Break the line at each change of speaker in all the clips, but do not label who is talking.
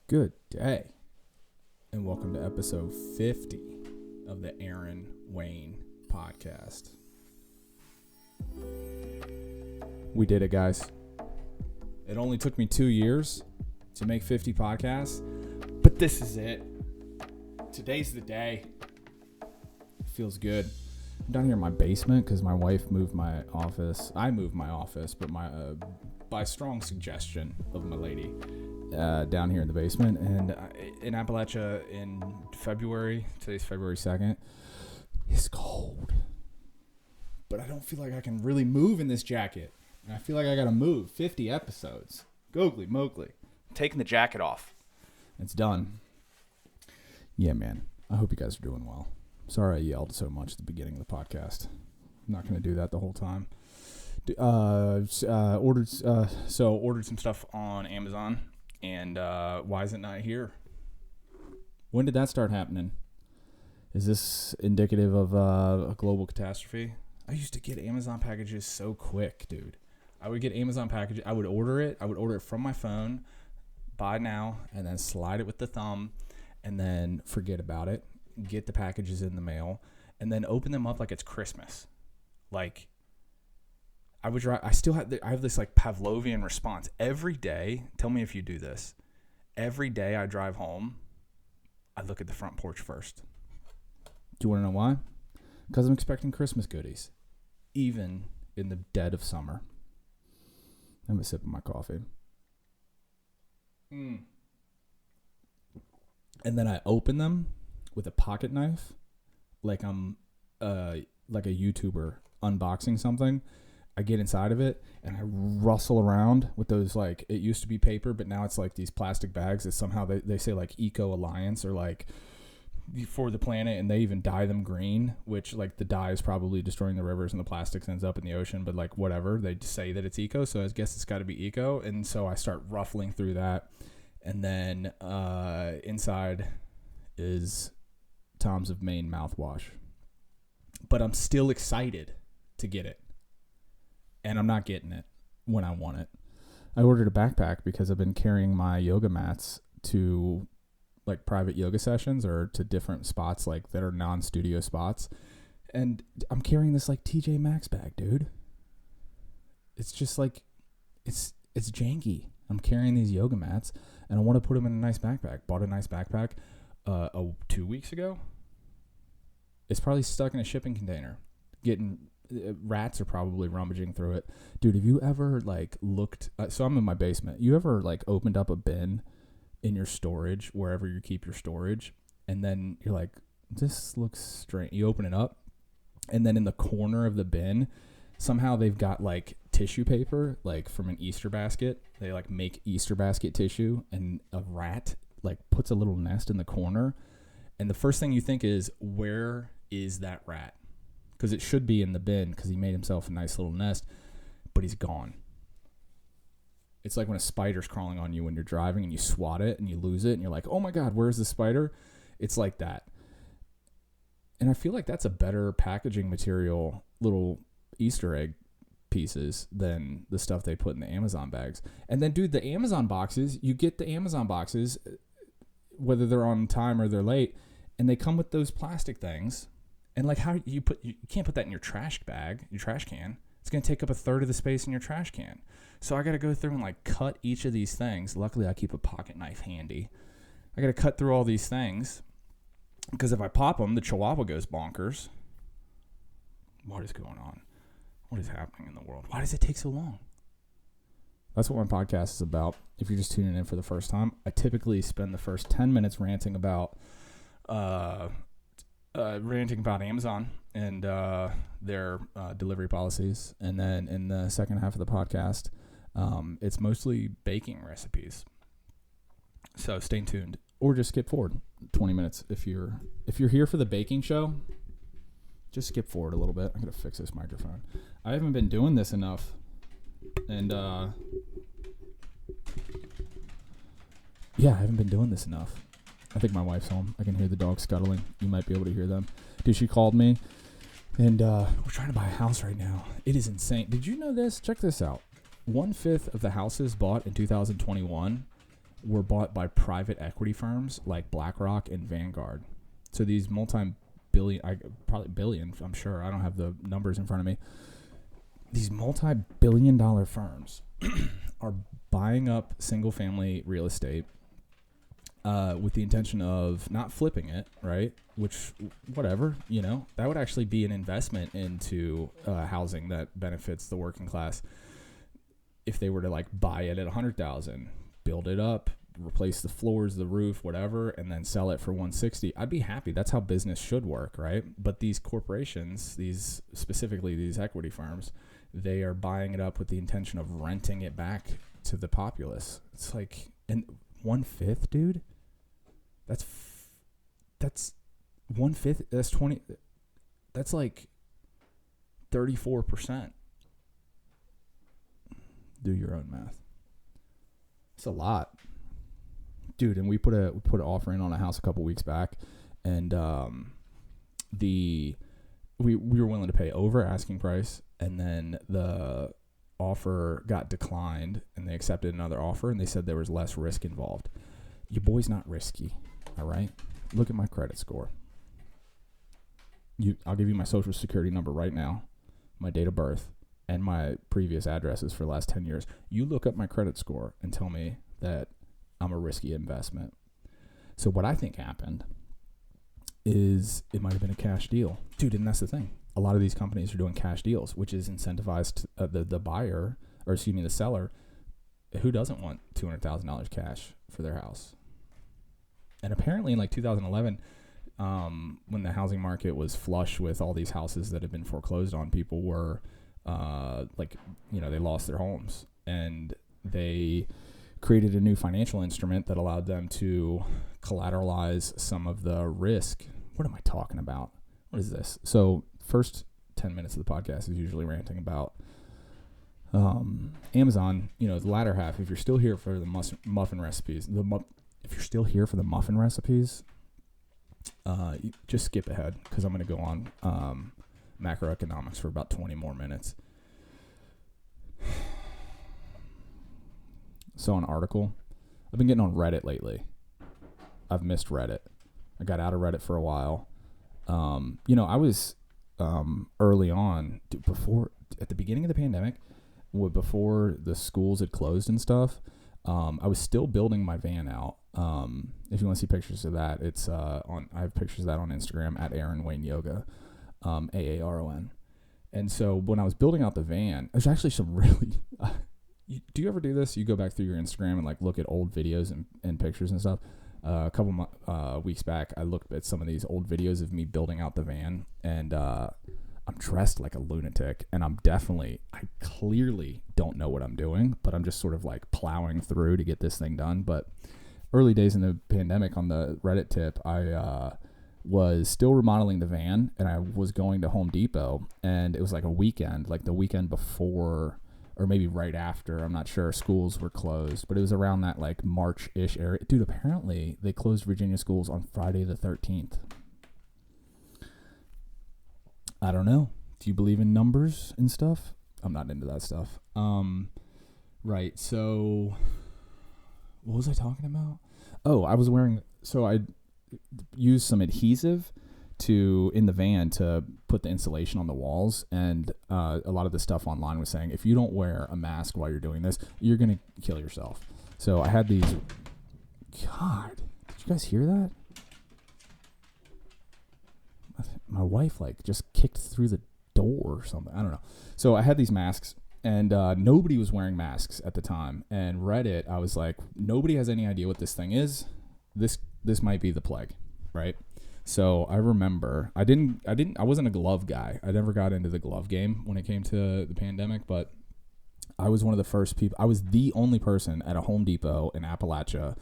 Good day, and welcome to episode 50 of the Aaron Wayne podcast. We did it, guys. It only took me 2 years to make 50 podcasts, but this is it. Today's the day. It feels good. I'm down here in my basement because my wife moved my office. I moved my office, but by strong suggestion of my lady, down here in the basement. And in Appalachia in February, today's February 2nd, it's cold. But I don't feel like I can really move in this jacket. And I feel like I got to move 50 episodes. Googly Mowgli. I'm taking the jacket off. It's done. Yeah, man. I hope you guys are doing well. Sorry I yelled so much at the beginning of the podcast. I'm not going to do that the whole time. Ordered some stuff on Amazon, and why is it not here? When did that start happening? Is this indicative of a global catastrophe? I used to get Amazon packages so quick, dude. I would get Amazon packages. I would order it from my phone, buy now, and then slide it with the thumb, and then forget about it. Get the packages in the mail, and then open them up like it's Christmas. Like, I have this like Pavlovian response every day. Tell me if you do this. Every day I drive home, I look at the front porch first. Do you want to know why? Because I'm expecting Christmas goodies, even in the dead of summer. I'm a sip of my coffee. And then I open them with a pocket knife, like I'm like a YouTuber unboxing something. I get inside of it and I rustle around with those, like, it used to be paper, but now it's like these plastic bags that somehow they say like Eco Alliance or like for the planet, and they even dye them green, which like the dye is probably destroying the rivers and the plastics ends up in the ocean, but like whatever, they say that it's eco, so I guess it's got to be eco. And so I start ruffling through that, and then inside is Tom's of Maine mouthwash, but I'm still excited to get it. And I'm not getting it when I want it. I ordered a backpack because I've been carrying my yoga mats to like private yoga sessions or to different spots like that are non-studio spots. And I'm carrying this like TJ Maxx bag, dude. It's just like, it's janky. I'm carrying these yoga mats and I want to put them in a nice backpack. Bought a nice backpack 2 weeks ago. It's probably stuck in a shipping container. Rats are probably rummaging through it. Dude, have you ever like looked, so I'm in my basement. You ever like opened up a bin in your storage, wherever you keep your storage, and then you're like, this looks strange. You open it up, and then in the corner of the bin, somehow they've got like tissue paper, like from an Easter basket. They like make Easter basket tissue, and a rat like puts a little nest in the corner. And the first thing you think is, where is that rat? Because it should be in the bin because he made himself a nice little nest, but he's gone. It's like when a spider's crawling on you when you're driving and you swat it and you lose it and you're like, oh my God, where's the spider? It's like that. And I feel like that's a better packaging material, little Easter egg pieces, than the stuff they put in the Amazon bags. And then, dude, the Amazon boxes, you get the Amazon boxes, whether they're on time or they're late, and they come with those plastic things. And like, how you can't put that in your trash bag, your trash can. It's going to take up a third of the space in your trash can. So I got to go through and like cut each of these things. Luckily, I keep a pocket knife handy. I got to cut through all these things because if I pop them, the Chihuahua goes bonkers. What is going on? What is happening in the world? Why does it take so long? That's what my podcast is about. If you're just tuning in for the first time, I typically spend the first 10 minutes ranting about Amazon and their delivery policies. And then in the second half of the podcast, it's mostly baking recipes. So stay tuned, or just skip forward 20 minutes. If you're here for the baking show, just skip forward a little bit. I'm going to fix this microphone. I haven't been doing this enough. And I haven't been doing this enough. I think my wife's home. I can hear the dogs scuttling. You might be able to hear them. Dude, she called me, and we're trying to buy a house right now. It is insane. Did you know this? Check this out. 1/5 of the houses bought in 2021 were bought by private equity firms like BlackRock and Vanguard. So these probably billion, I'm sure. I don't have the numbers in front of me. These multi-billion-dollar firms are buying up single-family real estate with the intention of not flipping it, right? Which, whatever, that would actually be an investment into housing that benefits the working class. If they were to like buy it at $100,000, build it up, replace the floors, the roof, whatever, and then sell it for $160,000, I'd be happy. That's how business should work, right? But these corporations, specifically these equity firms, they are buying it up with the intention of renting it back to the populace. It's like, and 1/5, dude. That's 1/5. That's 20. That's like 34%. Do your own math. It's a lot, dude. And we put an offer in on a house a couple weeks back, and we were willing to pay over asking price, and then the offer got declined, and they accepted another offer, and they said there was less risk involved. Your boy's not risky, all right? Look at my credit score. I'll give you my social security number right now, my date of birth, and my previous addresses for the last 10 years. You look up my credit score and tell me that I'm a risky investment. So what I think happened is it might have been a cash deal. Dude, and that's the thing. A lot of these companies are doing cash deals, which is incentivized the buyer, or excuse me, the seller. Who doesn't want $200,000 cash for their house? And apparently in like 2011, when the housing market was flush with all these houses that had been foreclosed on, people were they lost their homes, and they created a new financial instrument that allowed them to collateralize some of the risk. What am I talking about? What is this? So first 10 minutes of the podcast is usually ranting about Amazon. The latter half, if you're still here for the muffin recipes, just skip ahead, because I'm going to go on macroeconomics for about 20 more minutes. So an article. I've been getting on Reddit lately. I've missed Reddit. I got out of Reddit for a while. I was early on, at the beginning of the pandemic, before the schools had closed and stuff. I was still building my van out. If you want to see pictures of that, it's I have pictures of that on Instagram at Aaron Wayne Yoga, AARON. And so when I was building out the van, there's actually some really. Do you ever do this? You go back through your Instagram and like look at old videos and pictures and stuff. A couple weeks back, I looked at some of these old videos of me building out the van, and I'm dressed like a lunatic, and I clearly don't know what I'm doing, but I'm just sort of like plowing through to get this thing done. But early days in the pandemic, on the Reddit tip, I was still remodeling the van, and I was going to Home Depot, and it was like a weekend, like the weekend before, or maybe right after, I'm not sure, schools were closed, but it was around that like March-ish area. Dude, apparently they closed Virginia schools on Friday the 13th. I don't know. Do you believe in numbers and stuff? I'm not into that stuff. Right. So what was I talking about? Oh, I was I used some adhesive in the van to put the insulation on the walls, and a lot of the stuff online was saying, if you don't wear a mask while you're doing this, you're going to kill yourself. So I had these. God, did you guys hear that? My wife just kicked through the door or something. I don't know. So I had these masks, and nobody was wearing masks at the time. And Reddit, I was like, nobody has any idea what this thing is. This might be the plague, right? So I remember I wasn't a glove guy. I never got into the glove game when it came to the pandemic, but I was one of the first people. I was the only person at a Home Depot in Appalachia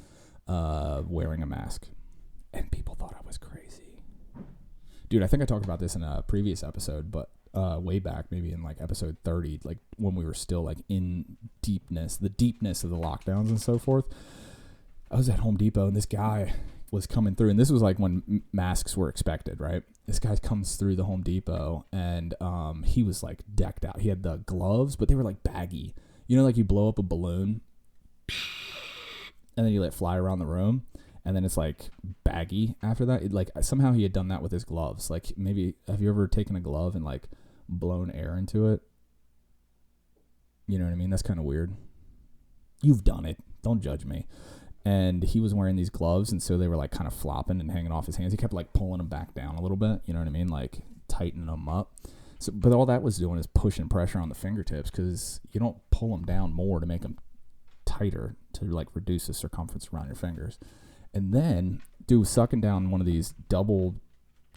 wearing a mask, and people thought I was crazy. Dude, I think I talked about this in a previous episode, but way back, maybe in like episode 30, like when we were still like in the deepness of the lockdowns and so forth. I was at Home Depot, and this guy was coming through, and this was like when masks were expected, right? This guy comes through the Home Depot, and he was like decked out. He had the gloves, but they were like baggy. Like you blow up a balloon, and then you let it fly around the room, and then it's like baggy after that. Like somehow he had done that with his gloves. Like maybe, have you ever taken a glove and like blown air into it? You know what I mean? That's kind of weird. You've done it. Don't judge me. And he was wearing these gloves, and so they were like kind of flopping and hanging off his hands. He kept like pulling them back down a little bit. You know what I mean? Like tightening them up. So, but all that was doing is pushing pressure on the fingertips, because you don't pull them down more to make them tighter to like reduce the circumference around your fingers. And then dude was sucking down one of these double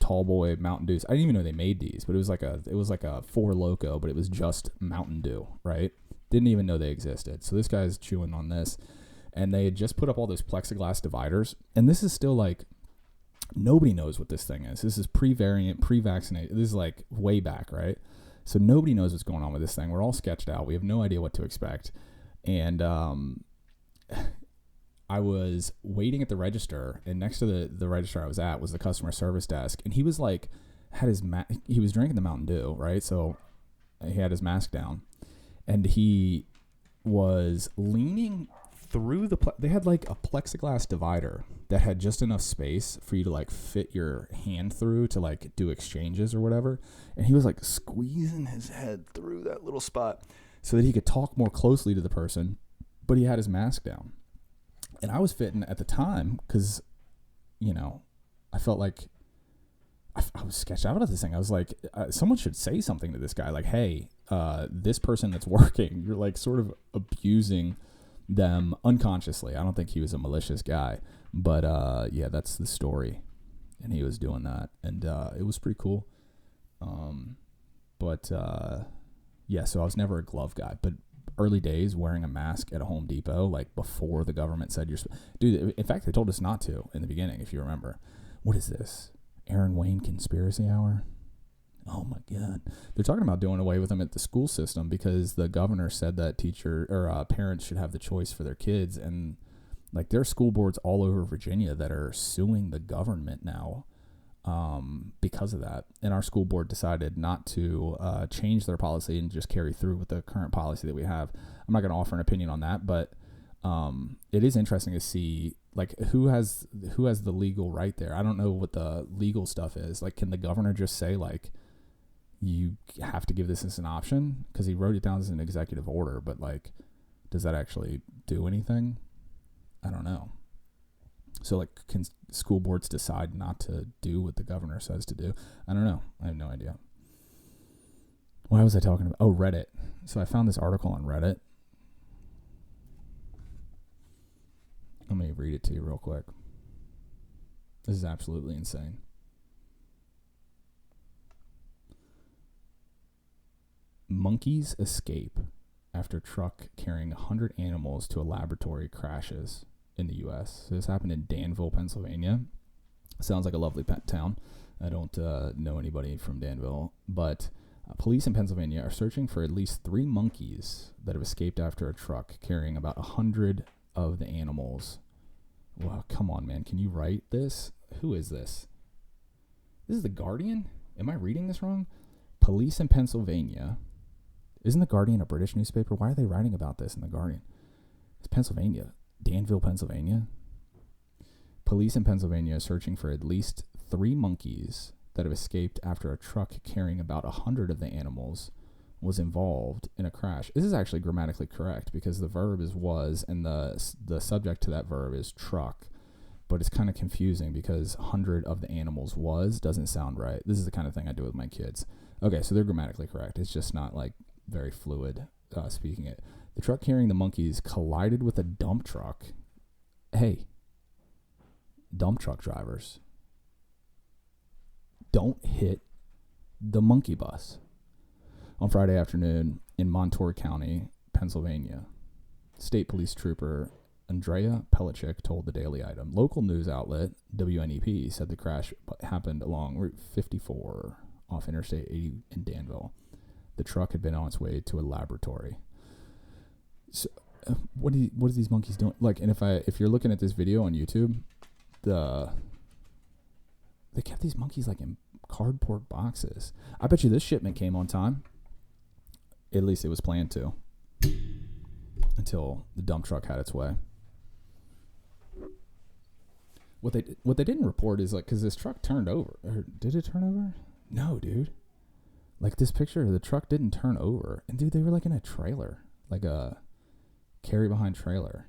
tall boy Mountain Dews. I didn't even know they made these, but it was like a Four Loko, but it was just Mountain Dew, right? Didn't even know they existed. So this guy's chewing on this, and they had just put up all those plexiglass dividers, and this is still like, nobody knows what this thing is. This is pre-variant, pre-vaccinated. This is like way back, right? So nobody knows what's going on with this thing. We're all sketched out. We have no idea what to expect. And I was waiting at the register, and next to the register I was at was the customer service desk, and he was like, he was drinking the Mountain Dew, right? So he had his mask down, and he was leaning through they had like a plexiglass divider that had just enough space for you to like fit your hand through to like do exchanges or whatever. And he was like squeezing his head through that little spot so that he could talk more closely to the person, but he had his mask down. And I was fitting at the time because, you know, I felt like I was sketched out of this thing. I was like, someone should say something to this guy. Like, hey, this person that's working, you're like sort of abusing them unconsciously. I don't think he was a malicious guy, but yeah, that's the story. And he was doing that, and it was pretty cool. But yeah, so I was never a glove guy, but early days wearing a mask at a Home Depot, like before the government said dude, in fact, they told us not to in the beginning, if you remember. What is this? Aaron Wayne conspiracy hour? Oh my God. They're talking about doing away with them at the school system because the governor said that parents should have the choice for their kids. And like there are school boards all over Virginia that are suing the government now because of that. And our school board decided not to change their policy and just carry through with the current policy that we have. I'm not going to offer an opinion on that, but it is interesting to see like who has the legal right there. I don't know what the legal stuff is. Like, can the governor just say like, you have to give this as an option? Because he wrote it down as an executive order, but like, does that actually do anything? I don't know. So like, can school boards decide not to do what the governor says to do? I don't know. I have no idea. Why was I talking about? Oh, Reddit. So I found this article on Reddit. Let me read it to you real quick. This is absolutely insane. Monkeys escape after truck carrying 100 animals to a laboratory crashes in the U.S. So this happened in Danville, Pennsylvania. Sounds like a lovely pet town. I don't know anybody from Danville, but police in Pennsylvania are searching for at least 3 monkeys that have escaped after a truck carrying about 100 of the animals. Wow, come on, man. Can you write this? Who is this? This is The Guardian? Am I reading this wrong? Police in Pennsylvania. Isn't The Guardian a British newspaper? Why are they writing about this in The Guardian? It's Pennsylvania. Danville, Pennsylvania. Police in Pennsylvania are searching for at least 3 monkeys that have escaped after a truck carrying about 100 of the animals was involved in a crash. This is actually grammatically correct because the verb is was and the subject to that verb is truck. But it's kind of confusing because 100 of the animals was doesn't sound right. This is the kind of thing I do with my kids. Okay, so they're grammatically correct. It's just not like very fluid speaking it. The truck carrying the monkeys collided with a dump truck. Hey, dump truck drivers, don't hit the monkey bus. On Friday afternoon in Montour County, Pennsylvania, State Police Trooper Andrea Pelichik told the Daily Item. Local news outlet WNEP said the crash happened along Route 54 off Interstate 80 in Danville. The truck had been on its way to a laboratory. So, what are these monkeys doing? Like, and if you're looking at this video on YouTube, they kept these monkeys like in cardboard boxes. I bet you this shipment came on time. At least it was planned to, until the dump truck had its way. what they didn't report is like, because this truck turned over. Or did it turn over? No, dude. Like this picture, the truck didn't turn over, and dude, they were like in a trailer, like a carry behind trailer.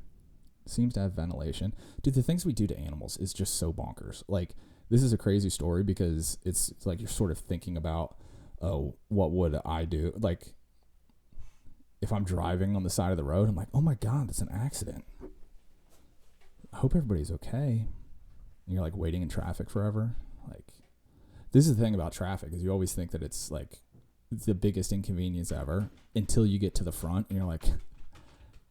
Seems to have ventilation. Dude, the things we do to animals is just so bonkers. Like, this is a crazy story because it's like you're sort of thinking about, oh, what would I do? Like, if I'm driving on the side of the road, I'm like, oh my God, that's an accident. I hope everybody's okay. And you're like waiting in traffic forever. Like, this is the thing about traffic is you always think that it's like the biggest inconvenience ever until you get to the front and you're like,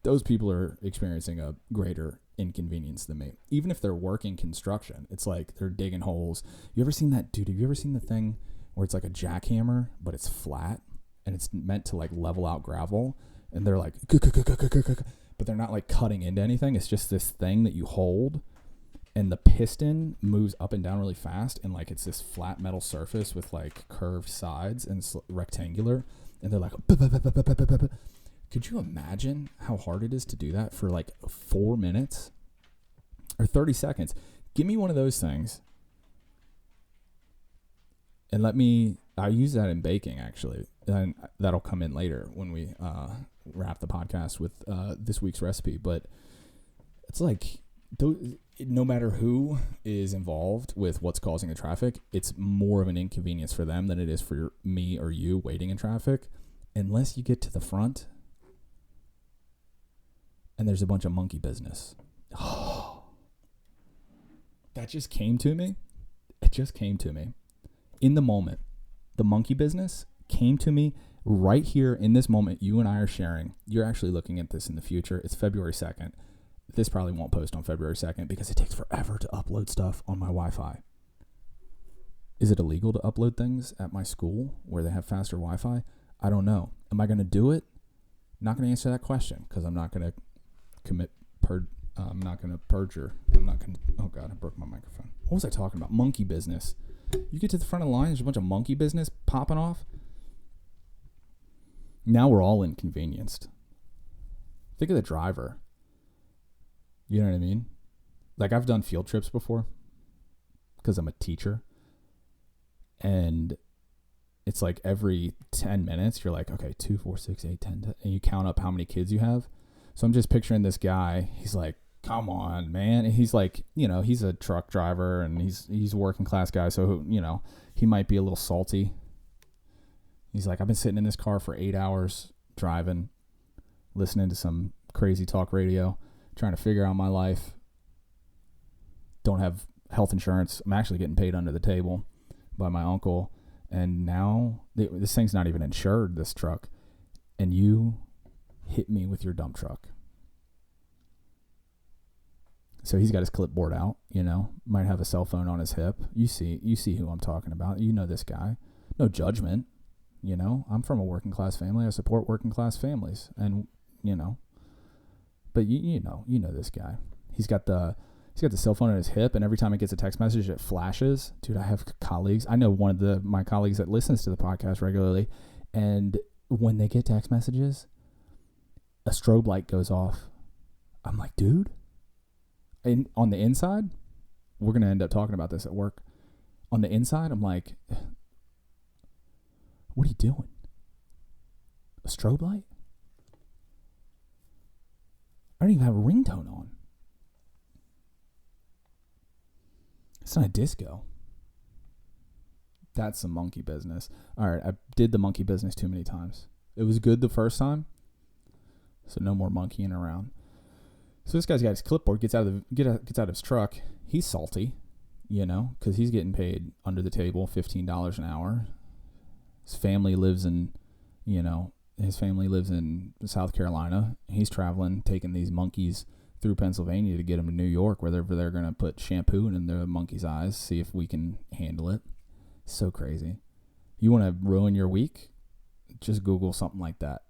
those people are experiencing a greater inconvenience than me. Even if they're working construction, it's like they're digging holes. You ever seen that, dude? Have you ever seen the thing where it's like a jackhammer, but it's flat and it's meant to like level out gravel? And they're like, but they're not like cutting into anything. It's just this thing that you hold and the piston moves up and down really fast. And like, it's this flat metal surface with like curved sides and it's rectangular. And they're like, could you imagine how hard it is to do that for like 4 minutes or 30 seconds? Give me one of those things. And I use that in baking actually. And that'll come in later when we wrap the podcast with this week's recipe. But it's like, no matter who is involved with what's causing the traffic, it's more of an inconvenience for them than it is for me or you waiting in traffic. Unless you get to the front and there's a bunch of monkey business. Oh, that just came to me. It just came to me. In the moment, the monkey business came to me right here in this moment. You and I are sharing. You're actually looking at this in the future. It's February 2nd. This probably won't post on February 2nd because it takes forever to upload stuff on my Wi-Fi. Is it illegal to upload things at my school where they have faster Wi-Fi? I don't know. Am I going to do it? Not going to answer that question because I'm not going to I'm not going to perjure. Oh God, I broke my microphone. What was I talking about? Monkey business. You get to the front of the line, there's a bunch of monkey business popping off. Now we're all inconvenienced. Think of the driver. You know what I mean? Like, I've done field trips before because I'm a teacher. And it's like every 10 minutes, you're like, okay, 2, 4, 6, 8, 10, 10, and you count up how many kids you have. So I'm just picturing this guy. He's like, come on, man. And he's like, you know, he's a truck driver and he's a working class guy. So, you know, he might be a little salty. He's like, I've been sitting in this car for 8 hours driving, listening to some crazy talk radio, trying to figure out my life. Don't have health insurance. I'm actually getting paid under the table by my uncle. And now this thing's not even insured, this truck. And you hit me with your dump truck. So he's got his clipboard out, you know, might have a cell phone on his hip. You see who I'm talking about. You know this guy. No judgment, you know. I'm from a working class family. I support working class families, and you know. But you know this guy. He's got the cell phone on his hip, and every time he gets a text message, it flashes. Dude, I have colleagues. I know one of my colleagues that listens to the podcast regularly, and when they get text messages, a strobe light goes off. I'm like, dude. And on the inside, we're going to end up talking about this at work. On the inside, I'm like, what are you doing? A strobe light? I don't even have a ringtone on. It's not a disco. That's some monkey business. All right, I did the monkey business too many times. It was good the first time, so no more monkeying around. So this guy's got his clipboard, gets out of his truck. He's salty, you know, because he's getting paid under the table $15 an hour. His family lives in South Carolina. He's traveling, taking these monkeys through Pennsylvania to get them to New York, where they're going to put shampoo in the monkey's eyes, see if we can handle it. So crazy. You want to ruin your week? Just Google something like that.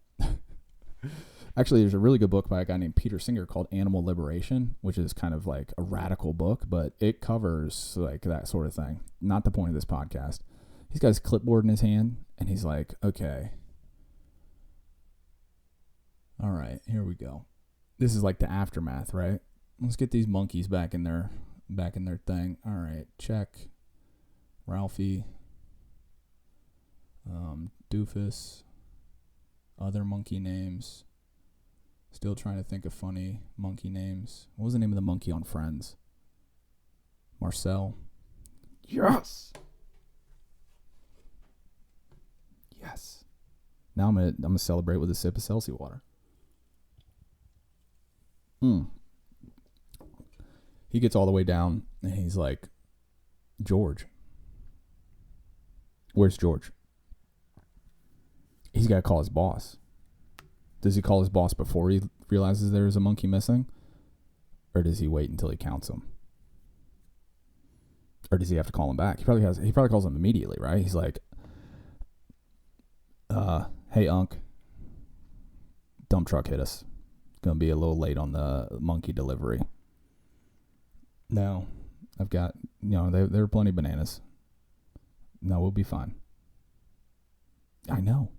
Actually, there's a really good book by a guy named Peter Singer called Animal Liberation, which is kind of like a radical book, but it covers like that sort of thing. Not the point of this podcast. He's got his clipboard in his hand, and he's like, okay. All right, here we go. This is like the aftermath, right? Let's get these monkeys back in their back in their thing. All right, check. Ralphie. Doofus. Other monkey names. Still trying to think of funny monkey names. What was the name of the monkey on Friends? Marcel. Yes. Yes. Now I'm gonna celebrate with a sip of Celsius water. He gets all the way down and he's like, George. Where's George? He's got to call his boss. Does he call his boss before he realizes there's a monkey missing? Or does he wait until he counts them? Or does he have to call him back? He probably calls him immediately, right? He's like, hey, Unc. Dump truck hit us. Gonna be a little late on the monkey delivery. No, I've got, there are plenty of bananas. No, we'll be fine. I know.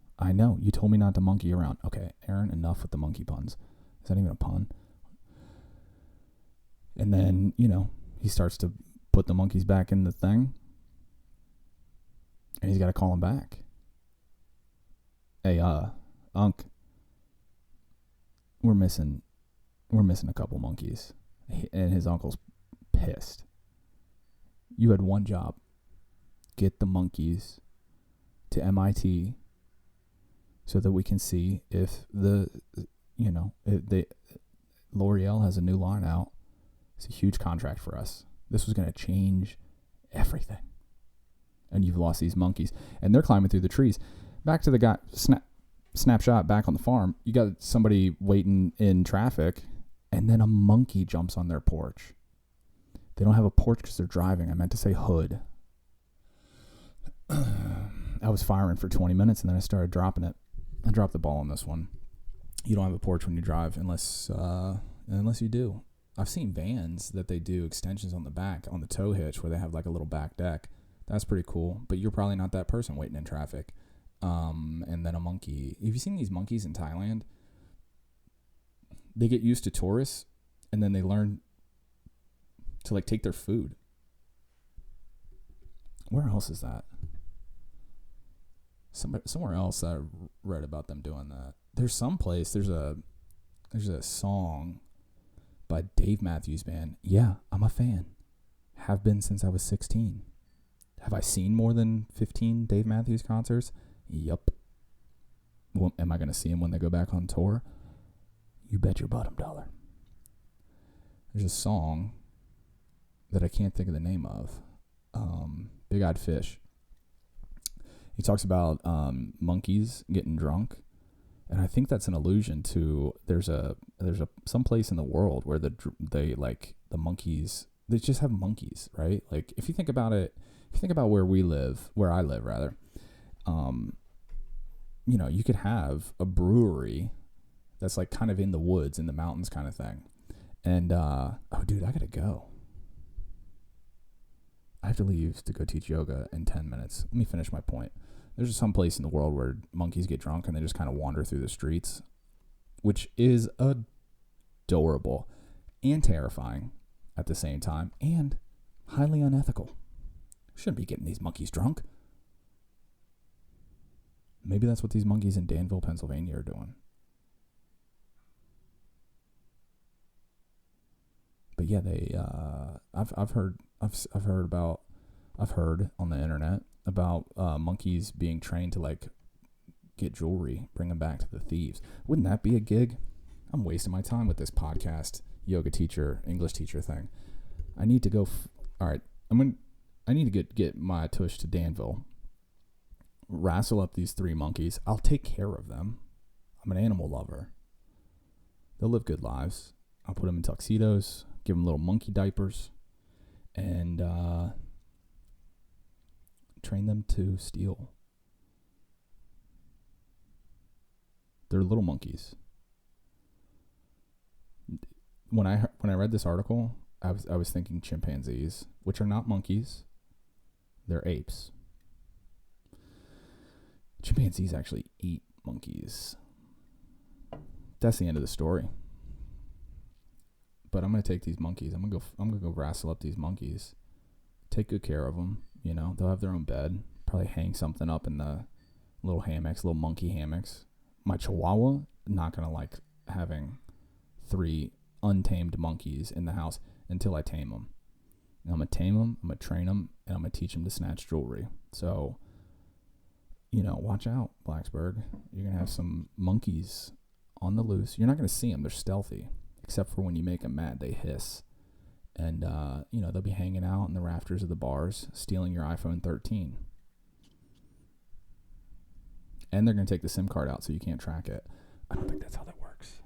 You told me not to monkey around. Okay, Aaron, enough with the monkey puns. Is that even a pun? And then, he starts to put the monkeys back in the thing. And he's got to call him back. Hey, Unc. We're missing a couple monkeys. And his uncle's pissed. You had one job. Get the monkeys to MIT so that we can see if L'Oreal has a new line out. It's a huge contract for us. This was going to change everything. And you've lost these monkeys. And they're climbing through the trees. Back to the guy, snapshot back on the farm. You got somebody waiting in traffic, and then a monkey jumps on their porch. They don't have a porch because they're driving. I meant to say hood. I was firing for 20 minutes, and then I started dropping it. I dropped the ball on this one. You don't have a porch when you drive unless you do. I've seen vans that they do extensions on the back, on the tow hitch, where they have like a little back deck. That's pretty cool, but you're probably not that person waiting in traffic. And then a monkey. Have you seen these monkeys in Thailand? They get used to tourists, and then they learn to like take their food. Where else is that? Somewhere else I read about them doing that. There's some place. There's a song by Dave Matthews Band. Yeah, I'm a fan. Have been since I was 16. Have I seen more than 15 Dave Matthews concerts? Yup. Well, am I going to see him when they go back on tour? You bet your bottom dollar. There's a song that I can't think of the name of. Big Eyed Fish. He talks about monkeys getting drunk, and I think that's an allusion to there's some place in the world where the monkeys, they just have monkeys, right? Like if you think about it, where I live rather, you could have a brewery that's like kind of in the woods, in the mountains kind of thing. And, dude, I gotta go. I have to leave to go teach yoga in 10 minutes. Let me finish my point. There's some place in the world where monkeys get drunk and they just kind of wander through the streets, which is adorable and terrifying at the same time and highly unethical. Shouldn't be getting these monkeys drunk. Maybe that's what these monkeys in Danville, Pennsylvania are doing. But yeah, I've heard on the internet about monkeys being trained to like get jewelry, bring them back to the thieves. Wouldn't that be a gig? I'm wasting my time with this podcast, yoga teacher, English teacher thing. I need to go. All right, I need to get my tush to Danville. Wrestle up these 3 monkeys. I'll take care of them. I'm an animal lover. They'll live good lives. I'll put them in tuxedos, give them little monkey diapers, and train them to steal. They're little monkeys. When I read this article, I was thinking chimpanzees, which are not monkeys. They're apes. Chimpanzees actually eat monkeys. That's the end of the story. but I'm gonna take these monkeys. I'm gonna go wrestle up these monkeys. Take good care of them. You know, they'll have their own bed. Probably hang something up in the little hammocks, little monkey hammocks. My Chihuahua not gonna like having 3 untamed monkeys in the house until I tame them. And I'm gonna tame them. I'm gonna train them, and I'm gonna teach them to snatch jewelry. So, you know, watch out, Blacksburg. You're gonna have some monkeys on the loose. You're not gonna see them. They're stealthy, except for when you make them mad, they hiss. And, you know, they'll be hanging out in the rafters of the bars, stealing your iPhone 13. And they're going to take the SIM card out so you can't track it. I don't think that's how that works.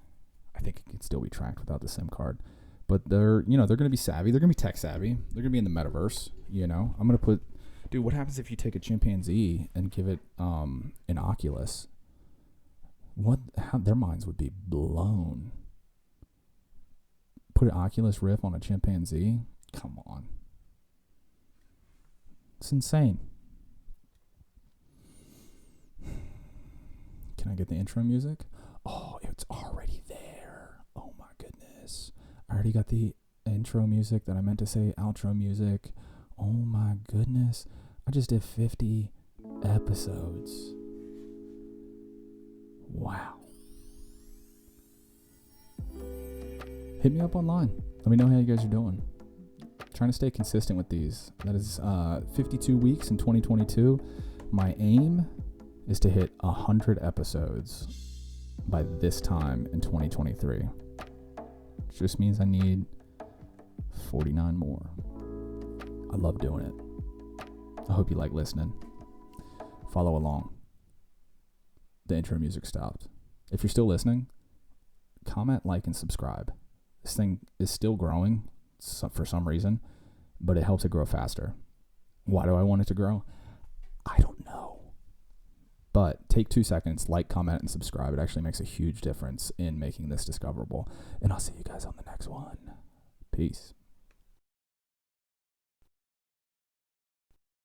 I think it can still be tracked without the SIM card. But they're going to be savvy. They're going to be tech savvy. They're going to be in the metaverse, you know. I'm going to put... Dude, what happens if you take a chimpanzee and give it an Oculus? How their minds would be blown. Put an Oculus Rift on a chimpanzee? Come on. It's insane. Can I get the intro music? Oh, it's already there. Oh my goodness. I already got the intro music that I meant to say outro music. Oh my goodness. I just did 50 episodes. Wow. Hit me up online. Let me know how you guys are doing. Trying to stay consistent with these. That is 52 weeks in 2022. My aim is to hit 100 episodes by this time in 2023. Which just means I need 49 more. I love doing it. I hope you like listening. Follow along. The intro music stopped. If you're still listening, comment, like, and subscribe. This thing is still growing for some reason, but it helps it grow faster. Why do I want it to grow? I don't know. But take 2 seconds, like, comment, and subscribe. It actually makes a huge difference in making this discoverable. And I'll see you guys on the next one. Peace.